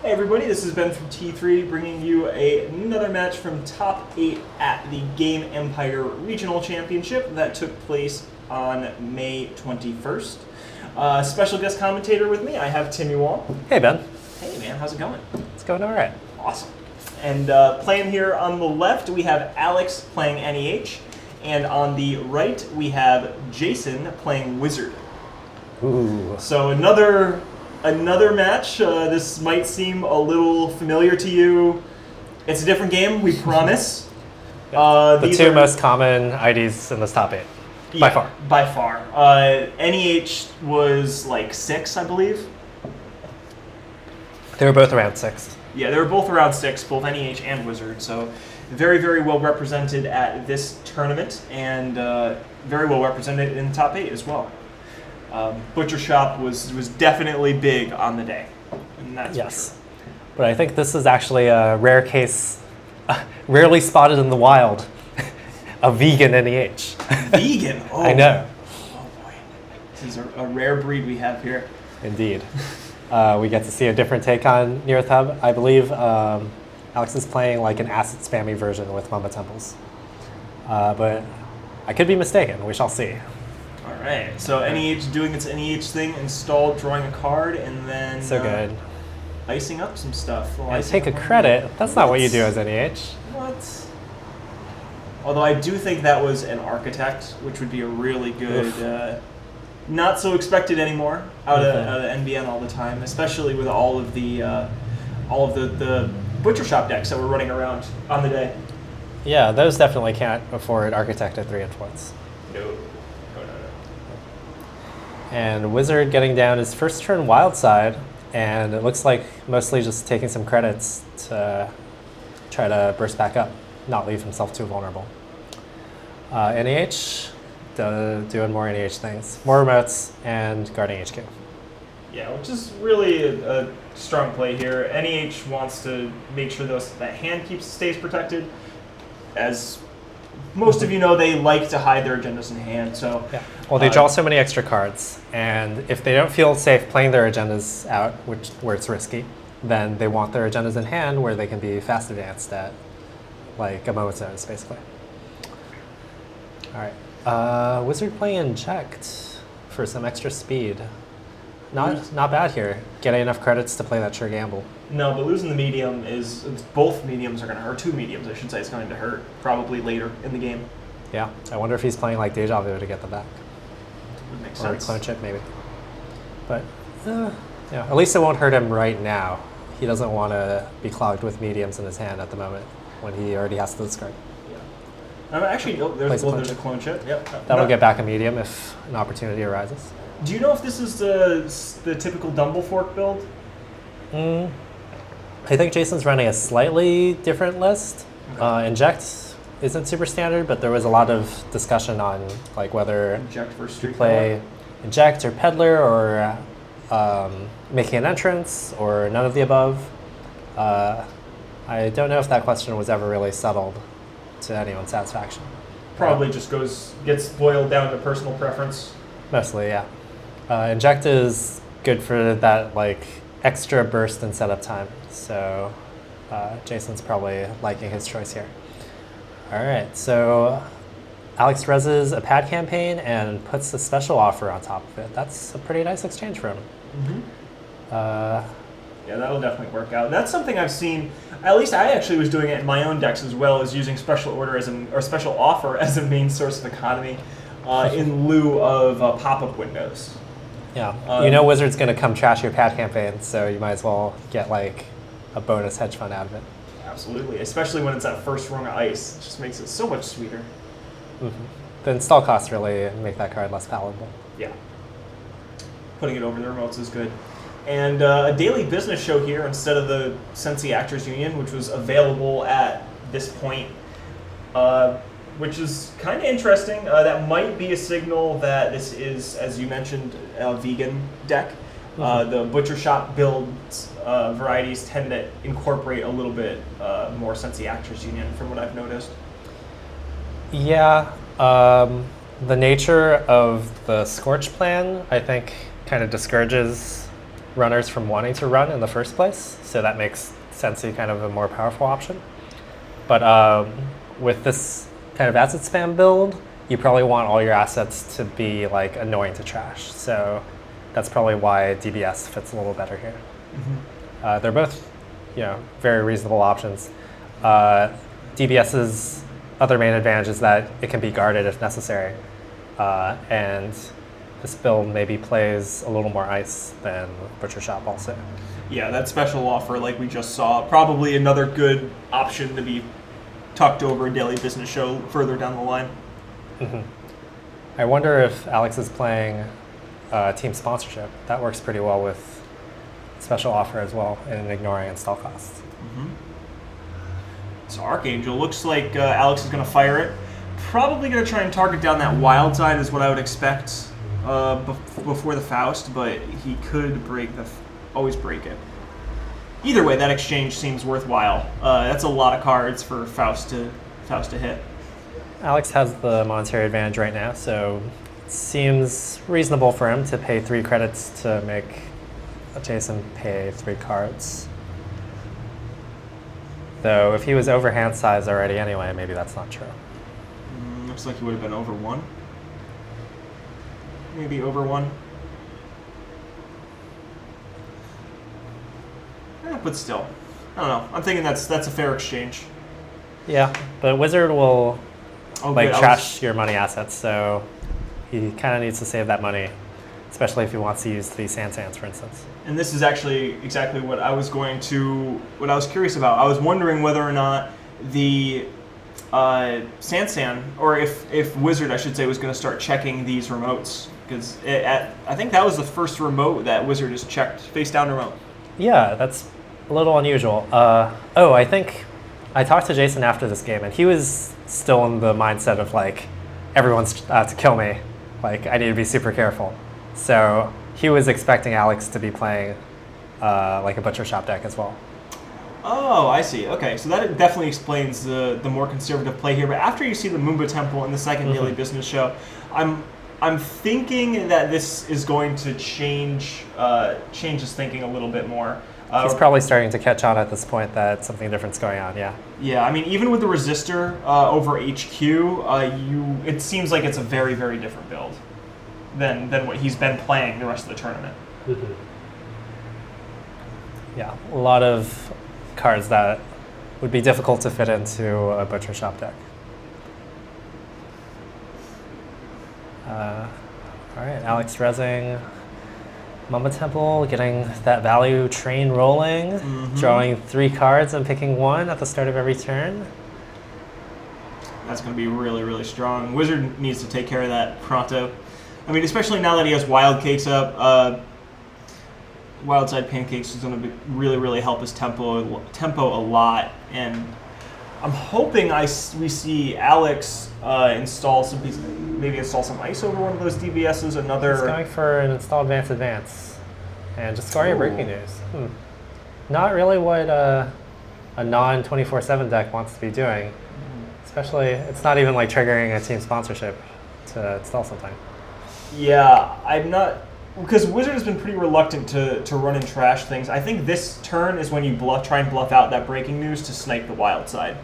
Hey everybody, this is Ben from T3 bringing you another match from Top 8 at the Game Empire Regional Championship that took place on May 21st. Special guest commentator with me, I have Timmy Wong. Hey Ben. Hey man, how's it going? It's going all right. Awesome. And playing here on the left, we have Alex playing NEH, and on the right, we have Jason playing Whizzard. Ooh. So another match. This might seem a little familiar to you. It's a different game, we promise. The two most common IDs in this top 8, by far. By far. NEH was like 6, I believe. They were both around 6. Yeah, they were both around 6, both NEH and Whizzard. So very, very well represented at this tournament, and very well represented in the top 8 as well. Butcher Shop was definitely big on the day, and that's for sure. But I think this is actually a rare case, rarely spotted in the wild, a vegan NEH. Vegan? Oh, I know. Oh boy, this is a rare breed we have here. Indeed. We get to see a different take on Near Hub. I believe Alex is playing like an acid spammy version with Mama Temples. But I could be mistaken. We shall see. All right, so NEH doing its NEH thing, installed, drawing a card, and then So good. icing up some stuff. I take a credit. That's not what you do as NEH. What? Although I do think that was an architect, which would be a really good, not so expected anymore out of NBN all the time, especially with all of the Butcher Shop decks that were running around on the day. Yeah, those definitely can't afford architect at 3 influence. No. And Whizzard getting down his first turn wild side, and it looks like mostly just taking some credits to try to burst back up, not leave himself too vulnerable. NEH doing more NEH things, more remotes and guarding HQ. Yeah, which is really a strong play here. NEH wants to make sure that hand stays protected. As most of you know, they like to hide their agendas in hand. So yeah. Well, they draw so many extra cards, and if they don't feel safe playing their agendas out, where it's risky, then they want their agendas in hand where they can be fast advanced at, like a moment's notice, basically. All right, Whizzard playing Inject for some extra speed. Not bad here. Getting enough credits to play that sure gamble. No, but losing the medium both mediums are going to hurt. 2 mediums, I should say, is going to hurt probably later in the game. Yeah, I wonder if he's playing like Deja Vu to get them back. Would make or sense. A clone chip, maybe. But yeah, at least it won't hurt him right now. He doesn't want to be clogged with mediums in his hand at the moment when he already has to discard. Yeah. Actually, no, there's a clone chip. Yep. That'll get back a medium if an opportunity arises. Do you know if this is the typical Dumble Fork build? I think Jason's running a slightly different list. Okay. Inject isn't super standard, but there was a lot of discussion on like whether Inject versus to play Inject or Peddler or making an entrance or none of the above. I don't know if that question was ever really settled to anyone's satisfaction. Probably just gets boiled down to personal preference. Mostly, yeah. Inject is good for that like extra burst and setup time. So Jason's probably liking his choice here. All right, so Alex reses a pad campaign and puts a special offer on top of it. That's a pretty nice exchange for him. Mm-hmm. Yeah, that'll definitely work out. That's something I've seen. At least I actually was doing it in my own decks as well, as using special order or special offer as a main source of economy in lieu of pop-up windows. Yeah, you know Whizzard's going to come trash your pad campaign, so you might as well get like a bonus hedge fund out of it. Absolutely, especially when it's that first rung of ice. It just makes it so much sweeter. Mm-hmm. The install costs really make that card less palatable. Yeah. Putting it over the remotes is good. And a daily business show here instead of the Sensi Actors Union, which was available at this point, which is kind of interesting. That might be a signal that this is, as you mentioned, a vegan deck. Mm-hmm. The Butcher Shop builds varieties tend to incorporate a little bit more Sensi Actors Union from what I've noticed. Yeah, the nature of the Scorch plan, I think, kind of discourages runners from wanting to run in the first place, so that makes Sensi kind of a more powerful option. But with this kind of asset spam build, you probably want all your assets to be like annoying to trash. So that's probably why DBS fits a little better here. They're both, very reasonable options. DBS's other main advantage is that it can be guarded if necessary, and this build maybe plays a little more ice than Butcher Shop also. Yeah, that special offer, like we just saw, probably another good option to be tucked over a daily business show further down the line. I wonder if Alex is playing team sponsorship. That works pretty well with special offer as well, and ignoring install costs. So Archangel, looks like Alex is going to fire it. Probably going to try and target down that wild side is what I would expect before the Faust, but he could always break it. Either way, that exchange seems worthwhile. That's a lot of cards for Faust to hit. Alex has the monetary advantage right now, so it seems reasonable for him to pay 3 credits to make Jason pay 3 cards. Though if he was over hand size already anyway, maybe that's not true. Looks like he would have been over 1. Maybe over 1. But still, I don't know. I'm thinking that's a fair exchange. Yeah, but Whizzard will Good. trash your money assets, so he kind of needs to save that money, especially if he wants to use the Sands, for instance. And this is actually exactly what I was curious about. I was wondering whether or not the Sansan, or if Whizzard, I should say, was going to start checking these remotes, because I think that was the first remote that Whizzard has checked, face down remote. Yeah, that's a little unusual. I think I talked to Jason after this game, and he was still in the mindset of like, everyone's out to kill me. Like, I need to be super careful. So he was expecting Alex to be playing like a Butcher Shop deck as well. Oh, I see. Okay, so that definitely explains the more conservative play here. But after you see the Moomba Temple in the second daily business show, I'm thinking that this is going to change his thinking a little bit more. He's probably starting to catch on at this point that something different's going on, yeah. Yeah, I mean, even with the Resistor over HQ, it seems like it's a very, very different build than what he's been playing the rest of the tournament. Yeah, a lot of cards that would be difficult to fit into a Butcher Shop deck. All right, Alex Resing, Mama Temple, getting that value train rolling, drawing 3 cards and picking 1 at the start of every turn. That's going to be really, really strong. Whizzard needs to take care of that pronto. I mean, especially now that he has Wild Cakes up, Wildside Pancakes is going to really, really help his tempo a lot. And I'm hoping we see Alex install some ice over one of those DBSs. He's going for an install advance, and just score your breaking news. Not really what a non 24/7 deck wants to be doing. Especially, it's not even like triggering a team sponsorship to install something. Yeah, I'm not, because Whizzard has been pretty reluctant to run and trash things. I think this turn is when you try and bluff out that breaking news to snipe the wild side.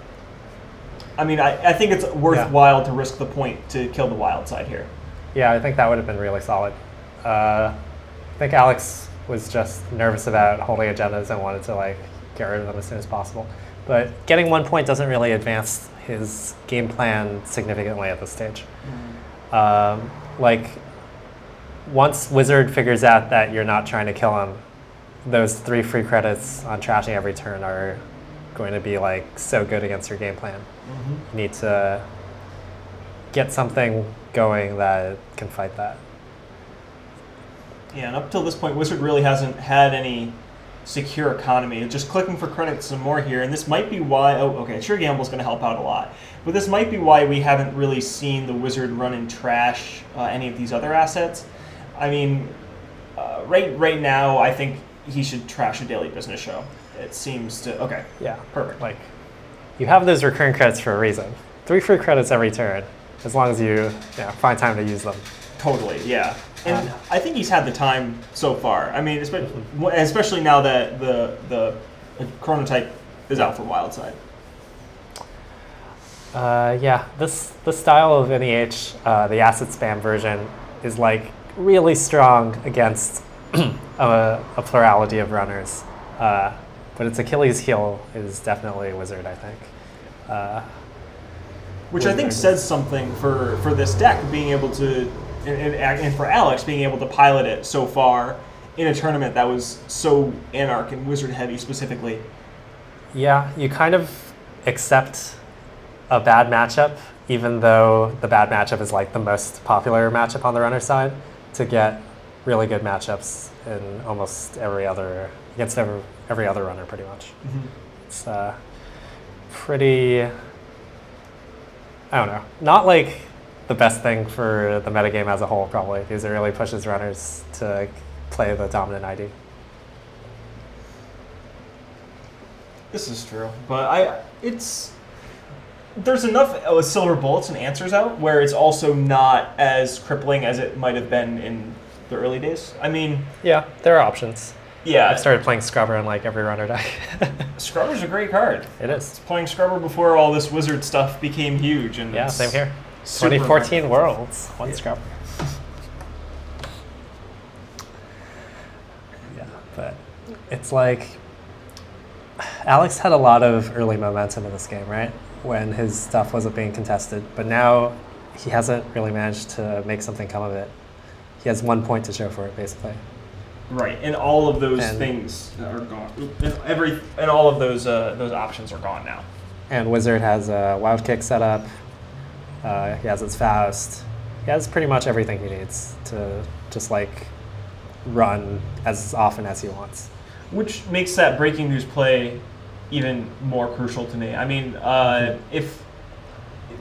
I mean, I think it's worthwhile to risk the point to kill the wild side here. Yeah, I think that would have been really solid. I think Alex was just nervous about holding agendas and wanted to get rid of them as soon as possible. But getting 1 point doesn't really advance his game plan significantly at this stage. Once Whizzard figures out that you're not trying to kill him, those 3 free credits on trashing every turn are going to be so good against your game plan. You need to get something going that can fight that. Yeah, and up till this point, Whizzard really hasn't had any secure economy. Just clicking for credits some more here, and this might be why. Oh, okay, Sure Gamble's going to help out a lot, but this might be why we haven't really seen the Whizzard run and trash any of these other assets. I mean, right now, I think he should trash a daily business show. It seems to. Okay. Yeah. Perfect. You have those recurring credits for a reason. 3 free credits every turn, as long as you find time to use them. Totally. Yeah. And I think he's had the time so far. I mean, especially now that the chronotype is out for Wildside. Yeah, this style of NEH, the acid spam version, is like really strong against a plurality of runners. But its Achilles heel is definitely Whizzard, I think. Which I think says something for this deck, being able to, and for Alex, being able to pilot it so far in a tournament that was so Anarch and Whizzard heavy specifically. Yeah, you kind of accept a bad matchup, even though the bad matchup is like the most popular matchup on the runner side, to get really good matchups in almost against every other runner pretty much. Mm-hmm. It's pretty, I don't know, not like the best thing for the metagame as a whole probably, because it really pushes runners to play the dominant ID. This is true, but there's enough silver bullets and answers out where it's also not as crippling as it might have been in the early days. I mean, yeah, there are options. Yeah, I've started playing Scrubber in like every runner deck. Scrubber's a great card. It is. Playing Scrubber before all this Wizard stuff became huge, and yeah, same here. super 2014 effective. Worlds, one Scrubber. Yeah, but it's like Alex had a lot of early momentum in this game, right? When his stuff wasn't being contested, but now he hasn't really managed to make something come of it. He has 1 point to show for it, basically. Right, and all of those things are gone. And all of those options are gone now. And Whizzard has a Wild Kick set up. He has his Faust. He has pretty much everything he needs to just like run as often as he wants. Which makes that breaking news play even more crucial to me. I mean, if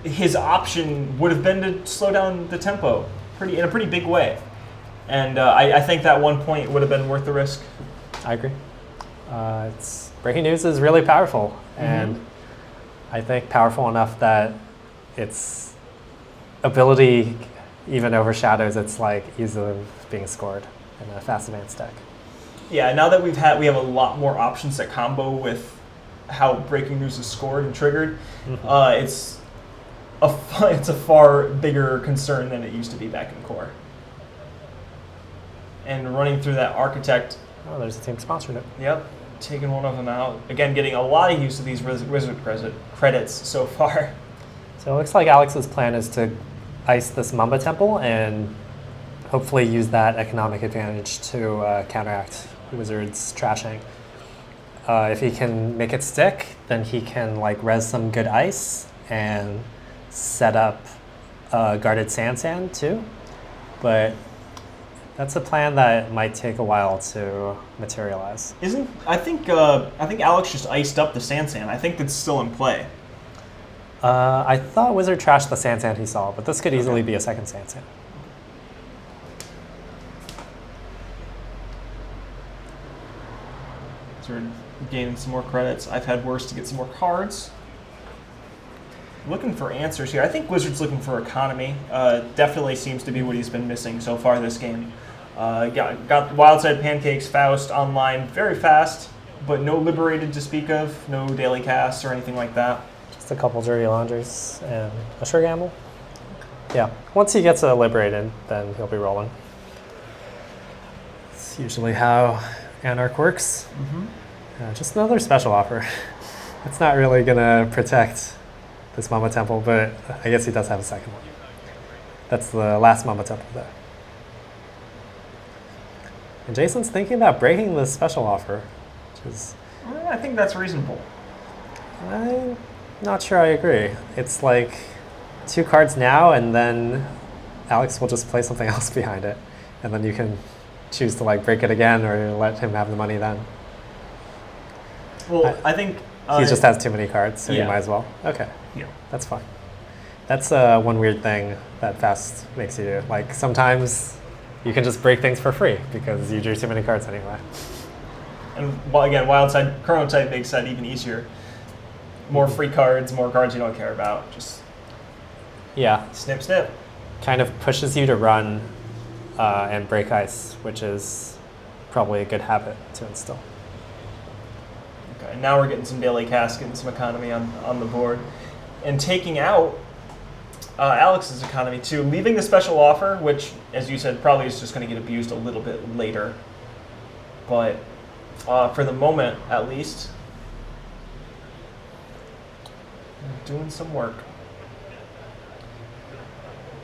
his option would have been to slow down the tempo in a pretty big way. And I think that 1 point would have been worth the risk. I agree. Breaking news is really powerful, and I think powerful enough that its ability even overshadows its like ease of being scored in a fast advanced deck. Yeah, now that we have a lot more options that combo with how breaking news is scored and triggered, it's a far bigger concern than it used to be back in core. And running through that architect. Oh, there's a team sponsored it. Yep, taking one of them out. Again, getting a lot of use of these Wizard credits so far. So it looks like Alex's plan is to ice this Mamba Temple and hopefully use that economic advantage to counteract Wizard's trashing. If he can make it stick, then he can like res some good ice and set up guarded Sand too. But that's a plan that might take a while to materialize. I think Alex just iced up the Sand. I think that's still in play. I thought Whizzard trashed the Sand he saw, but this could easily be a second Sand. So we're gaining some more credits. I've had worse to get some more cards. Looking for answers here. I think Whizzard's looking for economy. Definitely seems to be what he's been missing so far this game. Got Wildside Pancakes, Faust online very fast, but no Liberated to speak of, no daily casts or anything like that. Just a couple Dirty Laundries and a Sure Gamble. Yeah, once he gets Liberated, then he'll be rolling. It's usually how Anarch works. Just another special offer. It's not really going to protect this Mama Temple, but I guess he does have a second one. That's the last Mama Temple there. And Jason's thinking about breaking this special offer, which is... I think that's reasonable. I'm not sure I agree. It's like 2 cards now, and then Alex will just play something else behind it. And then you can choose to like break it again or let him have the money then. Well, I think... he just has too many cards, so you might as well. Okay. Yeah. That's fine. That's one weird thing that Fast makes you do. Like sometimes you can just break things for free because you drew too many cards anyway. And well, again, Wildside Chronotype makes that even easier. More free cards, more cards you don't care about. Just yeah, snip, snip. Kind of pushes you to run and break ice, which is probably a good habit to instill. Okay, now we're getting some daily cast, getting some economy on the board. And taking out Alex's economy too, leaving the special offer, which, as you said, probably is just going to get abused a little bit later. But for the moment, at least, doing some work.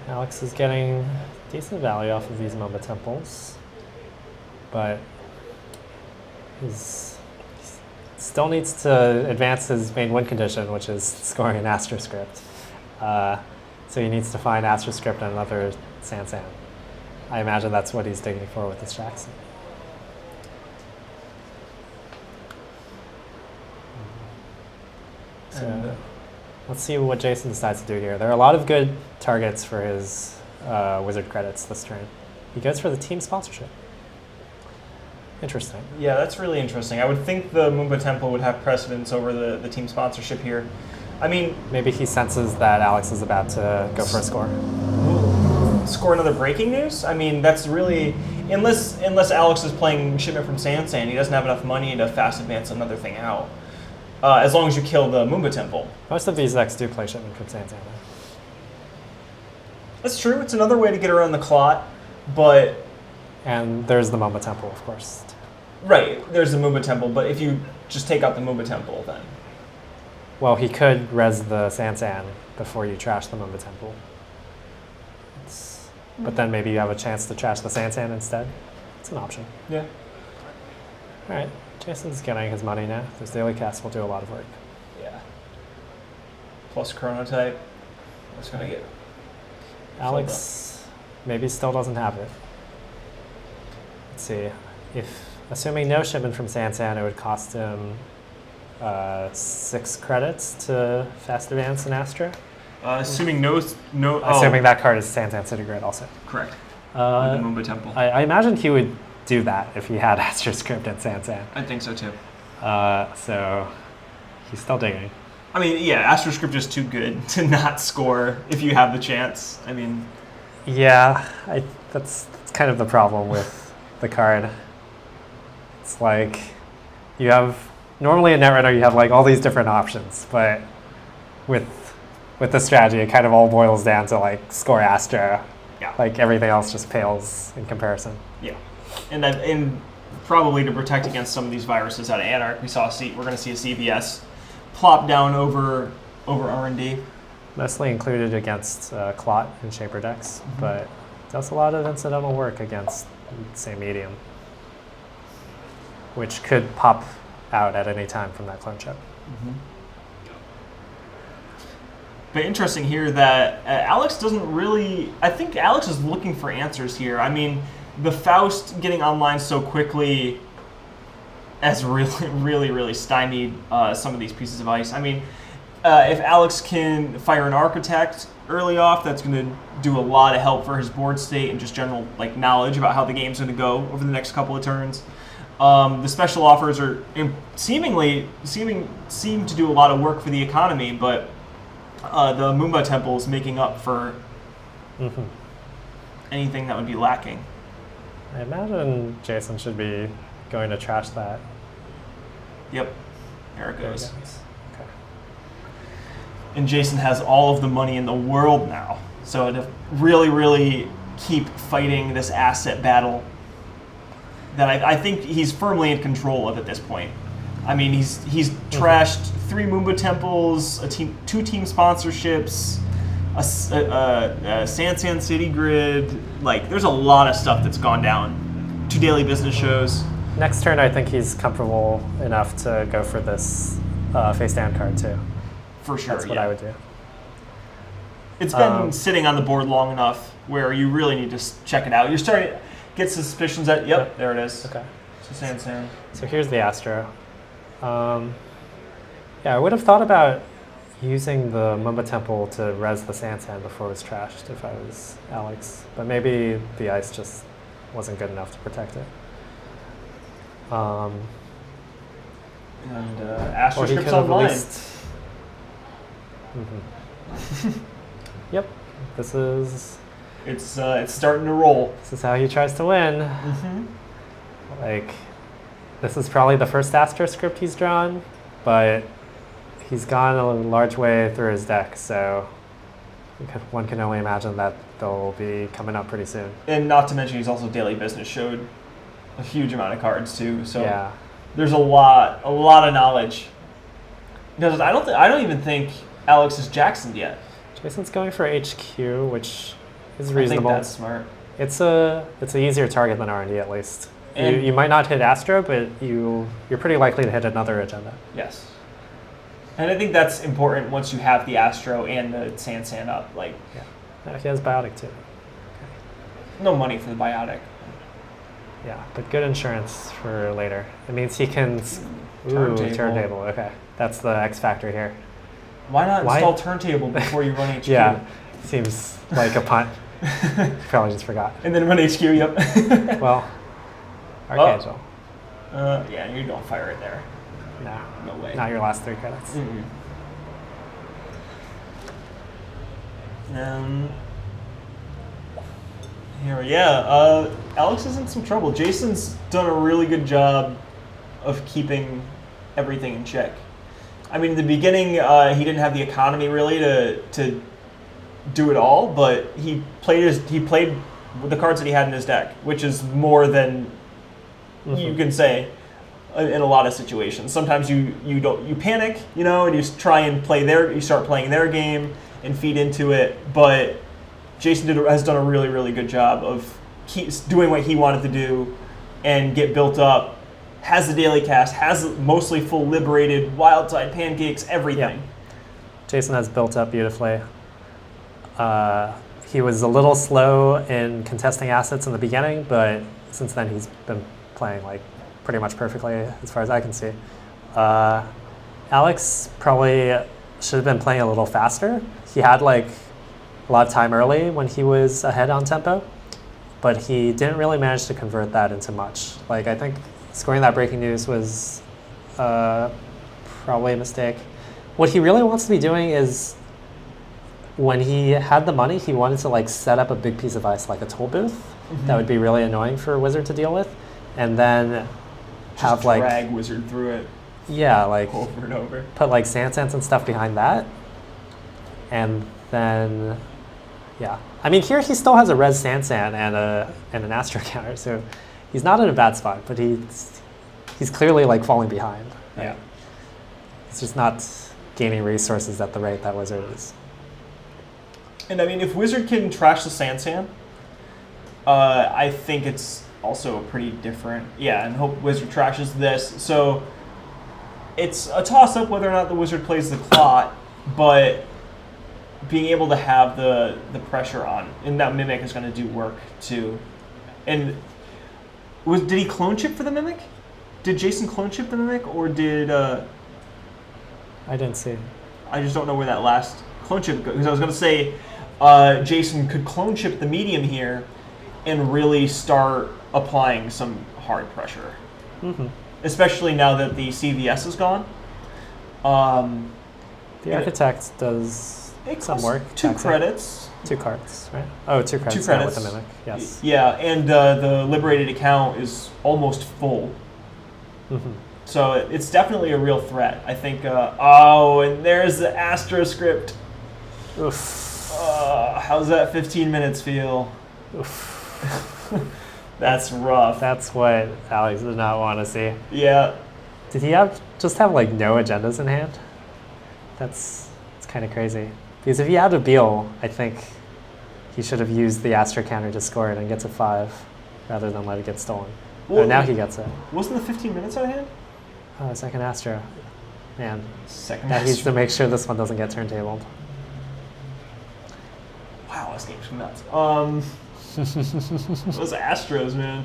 Alex is getting decent value off of these Mumba Temples, but he still needs to advance his main win condition, which is scoring an Astro script. So he needs to find Astro script and another Sansan. I imagine that's what he's digging for with this Jackson. So let's see what Jason decides to do here. There are a lot of good targets for his Whizzard credits this turn. He goes for the team sponsorship. Interesting. Yeah, that's really interesting. I would think the Mumba Temple would have precedence over the team sponsorship here. I mean, maybe he senses that Alex is about to go for a score. Score another breaking news? I mean, that's really, unless Alex is playing shipment from Sansan, he doesn't have enough money to fast advance another thing out. As long as you kill the Mumba Temple. Most of these decks do play shipment from Sansan. That's true. It's another way to get around the clot, but... And there's the Mumba Temple, of course. Right, there's the Mumba Temple, but if you just take out the Mumba Temple, then... Well, he could res the Sansan before you trash the Mumba Temple. But then maybe you have a chance to trash the Sansan instead. It's an option. Yeah. All right, Jason's getting his money now. This daily cast will do a lot of work. Yeah. Plus Chronotype. That's going to get... Alex maybe still doesn't have it. Let's see. Assuming no shipment from Sansan, it would cost him 6 credits to fast advance an Astra. Assuming assuming that card is Sansan City Grid also. Correct. With the Mumba Temple. I imagine he would do that if he had Astra Script and Sansan. I think so too. So he's still digging. I mean, yeah, Astro Script is too good to not score if you have the chance. I mean... Yeah, that's kind of the problem with the card. It's like you have... Normally in Netrunner you have like all these different options, but with this strategy it kind of all boils down to like score Astra. Yeah. Like everything else just pales in comparison. Yeah. And probably to protect against some of these viruses out of Anarch, we're going to see a CVS plop down over R&D. Mostly included against Clot and Shaper decks, but does a lot of incidental work against, say, Medium, which could pop out at any time from that clone chip. But interesting here that Alex doesn't really... I think Alex is looking for answers here. I mean, the Faust getting online so quickly has really stymied some of these pieces of ice. I mean, if Alex can fire an Architect early off, that's going to do a lot of help for his board state and just general like knowledge about how the game's going to go over the next couple of turns. The special offers are seem to do a lot of work for the economy, but the Mumba Temple is making up for anything that would be lacking. I imagine Jason should be going to trash that. Yep, there it goes. Okay. And Jason has all of the money in the world now, so to really keep fighting this asset battle that I think he's firmly in control of at this point. I mean, he's trashed 3 Mumba Temples, 2 team sponsorships, a Sansan City Grid. Like, there's a lot of stuff that's gone down. 2 daily business shows. Next turn, I think he's comfortable enough to go for this face down card too. For sure, that's what I would do. It's been sitting on the board long enough where you really need to check it out. You're starting to get suspicions that, yep, there it is. Okay. So Sansan. So here's the Astro. Yeah, I would have thought about using the Mumba Temple to res the Sansan before it was trashed if I was Alex. But maybe the ice just wasn't good enough to protect it. And Astro or he Script's could have online. released... Yep, this is It's starting to roll. This is how he tries to win. Mm-hmm. Like, this is probably the first Astro script he's drawn, but he's gone a large way through his deck, so one can only imagine that they'll be coming up pretty soon. And not to mention, he's also Daily Business showed a huge amount of cards too. So yeah. There's a lot of knowledge. Because I don't even think Alex is Jacksoned yet. Jason's going for HQ, which is I reasonable. think that's smart. It's an easier target than R&D at least. And you might not hit Astro, but you're pretty likely to hit another agenda. Yes. And I think that's important once you have the Astro and the Sansan up. Like, yeah, he has Biotic too. no money for the Biotic. Yeah, but good insurance for later. It means he can... turntable. Okay, that's the X factor here. Why not install turntable before you run HQ? Yeah, seems like a punt. Probably just forgot. And then run HQ, yep. Well, Archangel. Yeah, you don't fire it there. No way. Not your last 3 credits. Mm-mm. Alex is in some trouble. Jason's done a really good job of keeping everything in check. I mean, in the beginning, he didn't have the economy really to do it all, but he played with the cards that he had in his deck, which is more than you can say in a lot of situations. Sometimes you panic, and you try and you start playing their game and feed into it. But Jason has done a really, really good job of doing what he wanted to do and get built up. Has the daily cast, has mostly full liberated, wild side pancakes, everything. Yeah. Jason has built up beautifully. He was a little slow in contesting assets in the beginning, but since then he's been playing like pretty much perfectly as far as I can see. Alex probably should have been playing a little faster. He had like a lot of time early when he was ahead on tempo, but he didn't really manage to convert that into much. Like, I think scoring that breaking news was probably a mistake. What he really wants to be doing is, when he had the money, he wanted to like set up a big piece of ice, like a toll booth. Mm-hmm. That would be really annoying for Whizzard to deal with, and then just drag Whizzard through it. Yeah, like over and over. Put like Sansans and stuff behind that, and then I mean, here he still has a res Sansan and an Astro counter, so he's not in a bad spot, but he's clearly like falling behind. Right? Yeah, he's just not gaining resources at the rate that Whizzard is. And I mean, if Whizzard can trash the Sansan, I think it's also pretty different. Yeah, and hope Whizzard trashes this. So it's a toss-up whether or not the Whizzard plays the Clot, but being able to have the pressure on, and that Mimic is going to do work too. And did he clone chip for the Mimic? Did Jason clone chip the Mimic, or did... I didn't see. I just don't know where that last clone chip goes, because I was going to say Jason could clone chip the medium here and really start applying some hard pressure. Mm-hmm. Especially now that the CVS is gone. The Architect does some work. 2 credits. 2 cards, right? Oh, 2 credits. 2 credits. With the Mimic, yes. Yeah, and the liberated account is almost full. Mm-hmm. So it's definitely a real threat. I think, and there's the Astro script. Oof. How's that 15 minutes feel? Oof. That's rough. That's what Alex did not want to see. Yeah. Did he just have like no agendas in hand? It's kind of crazy. Because if he had a Beal, I think he should have used the Astro counter to score it and get to 5 rather than let it get stolen. Well, now he gets it. Wasn't the 15 minutes out of hand? Oh, second Astro. Man. Second that Astro. needs to make sure this one doesn't get turntabled. Wow, this game's nuts. Those Astros, man.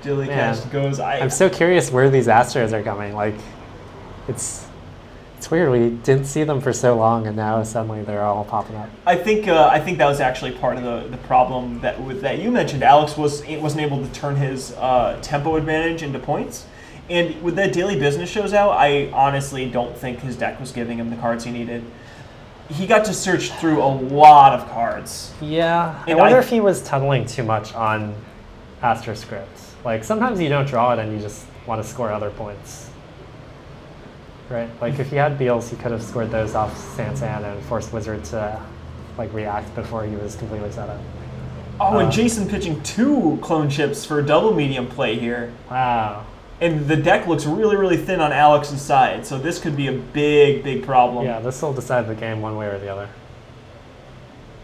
Dilly Cast goes. I'm so curious where these Astros are coming. Like, it's weird. We didn't see them for so long, and now suddenly they're all popping up. I think that was actually part of the problem that you mentioned. Alex wasn't able to turn his tempo advantage into points, and with that Daily Business shows out, I honestly don't think his deck was giving him the cards he needed. he got to search through a lot of cards. Yeah, I And wonder if he was tunneling too much on AstroScript. Like, sometimes you don't draw it and you just want to score other points. Right? Like, if he had Beals, he could have scored those off Sansan and forced Whizzard to, like, react before he was completely set up. Oh, and Jason pitching 2 clone chips for a double medium play here. Wow. And the deck looks really, really thin on Alex's side, so this could be a big, big problem. Yeah, this will decide the game one way or the other.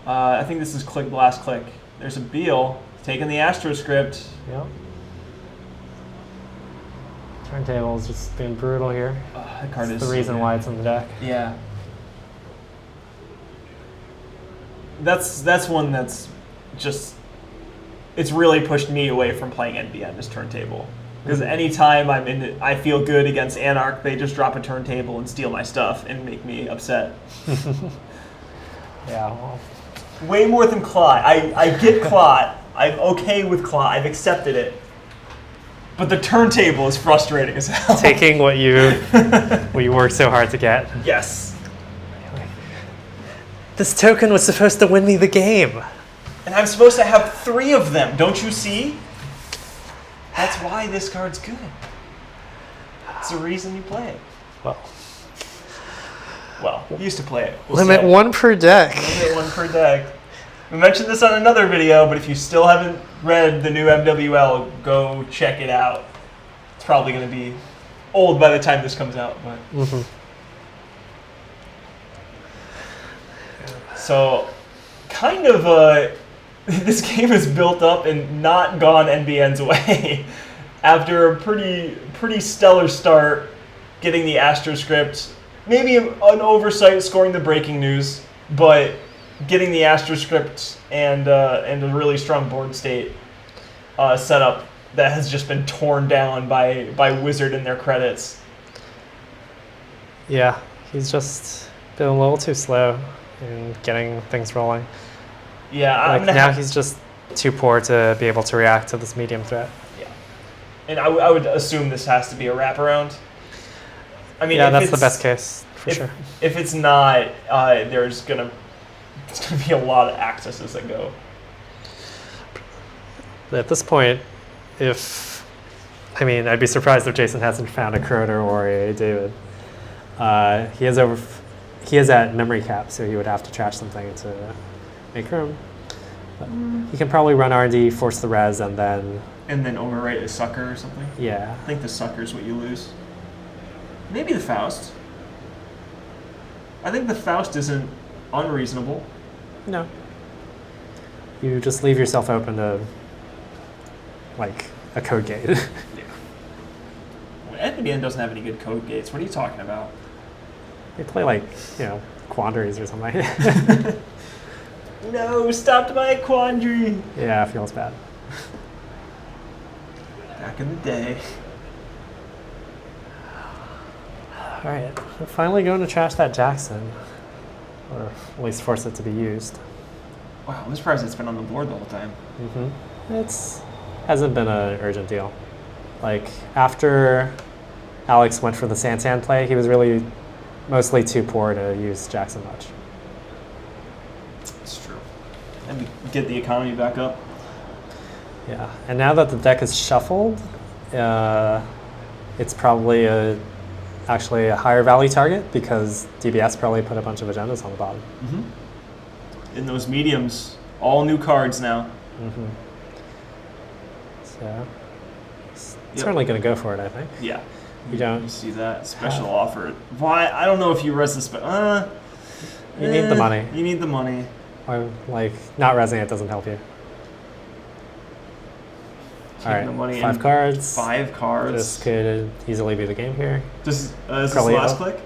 I think this is click, blast, click. There's a Beal taking the AstroScript. Yep. Turntable's just being brutal here. That card That's is the reason why it's in the deck. Yeah. That's one that's just, it's really pushed me away from playing NBN, this turntable. Because anytime I'm in it, I feel good against Anarch, they just drop a turntable and steal my stuff and make me upset. Yeah, well. Way more than Clot. I get Clot. I'm okay with Clot. I've accepted it. But the turntable is frustrating as hell. Taking what you worked so hard to get. Yes. This token was supposed to win me the game. And I'm supposed to have 3 of them. Don't you see? That's why this card's good. It's the reason you play it. Well, you used to play it. Limit 1 per deck. Limit 1 per deck. We mentioned this on another video, but if you still haven't read the new MWL, go check it out. It's probably going to be old by the time this comes out. But So, kind of this game is built up and not gone NBN's way. After a pretty stellar start, getting the AstroScript, maybe an oversight scoring the breaking news, but getting the AstroScript and a really strong board state setup that has just been torn down by Whizzard in their credits. Yeah, he's just been a little too slow in getting things rolling. Yeah, now he's just too poor to be able to react to this medium threat. Yeah, and I would assume this has to be a wraparound. I mean, yeah, that's the best case for sure. If it's not, it's gonna be a lot of accesses that go. At this point, I'd be surprised if Jason hasn't found a Crowder or a David. He is at memory cap, so he would have to trash something to make room. But he can probably run R&D, force the res, and then overwrite a sucker or something. Yeah. I think the sucker is what you lose. Maybe the Faust. I think the Faust isn't unreasonable. No. You just leave yourself open to, like, a code gate. Yeah. NBN doesn't have any good code gates. What are you talking about? They play, like, quandaries or something. No, stopped by a quandary. Yeah, it feels bad. Back in the day. All right, we're finally going to trash that Jackson, or at least force it to be used. Wow, I'm surprised it's been on the board the whole time. It's hasn't been an urgent deal. Like, after Alex went for the Sansan play, he was really mostly too poor to use Jackson much. It's true. And get the economy back up. Yeah, and now that the deck is shuffled, it's probably actually a higher value target because DBS probably put a bunch of agendas on the bottom. In those mediums, all new cards now. So it's certainly going to go for it, I think. Yeah. You see that special offer. Why? I don't know if you res the you need the money. You need the money. Or, like, not resing it doesn't help you. All right, the money 5 cards. 5 cards. This could easily be the game here. Is this the last click?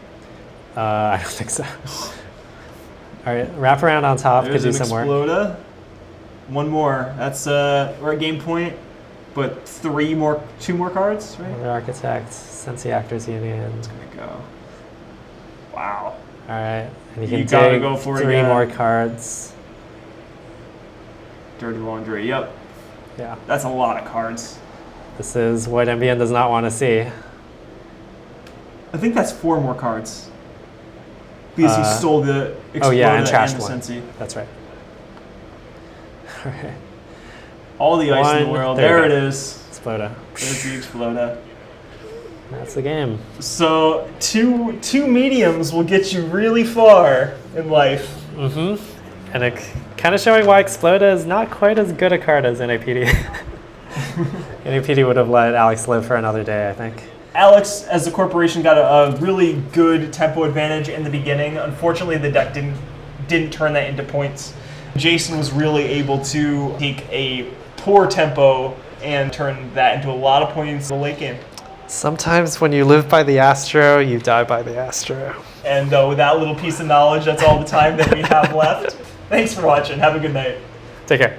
I don't think so. All right, wrap around on top. There's could do an some work. Exploda. One more. That's we're at game point, but 2 more cards, right? The Architect, Sensi Actors Union. It's gonna go. Wow. All right, and you can gotta dig go for 3 again. more cards. Dirty Laundry. Yep. Yeah. That's a lot of cards. This is what MBN does not want to see. I think that's 4 more cards. Because he stole the Exploda Oh yeah, and trashed the one. Sensi. That's right. All right. All the ice in the One, world. there There you it go. is. Exploda. There's the Exploda. That's the game. So two mediums will get you really far in life. Mm-hmm. And it kind of showing why Exploda is not quite as good a card as NAPD. NAPD would have let Alex live for another day, I think. Alex, as a corporation, got a really good tempo advantage in the beginning. Unfortunately, the deck didn't turn that into points. Jason was really able to take a poor tempo and turn that into a lot of points in the late game. Sometimes when you live by the Astro, you die by the Astro. And with that little piece of knowledge, that's all the time that we have left. Thanks for watching. Have a good night. Take care.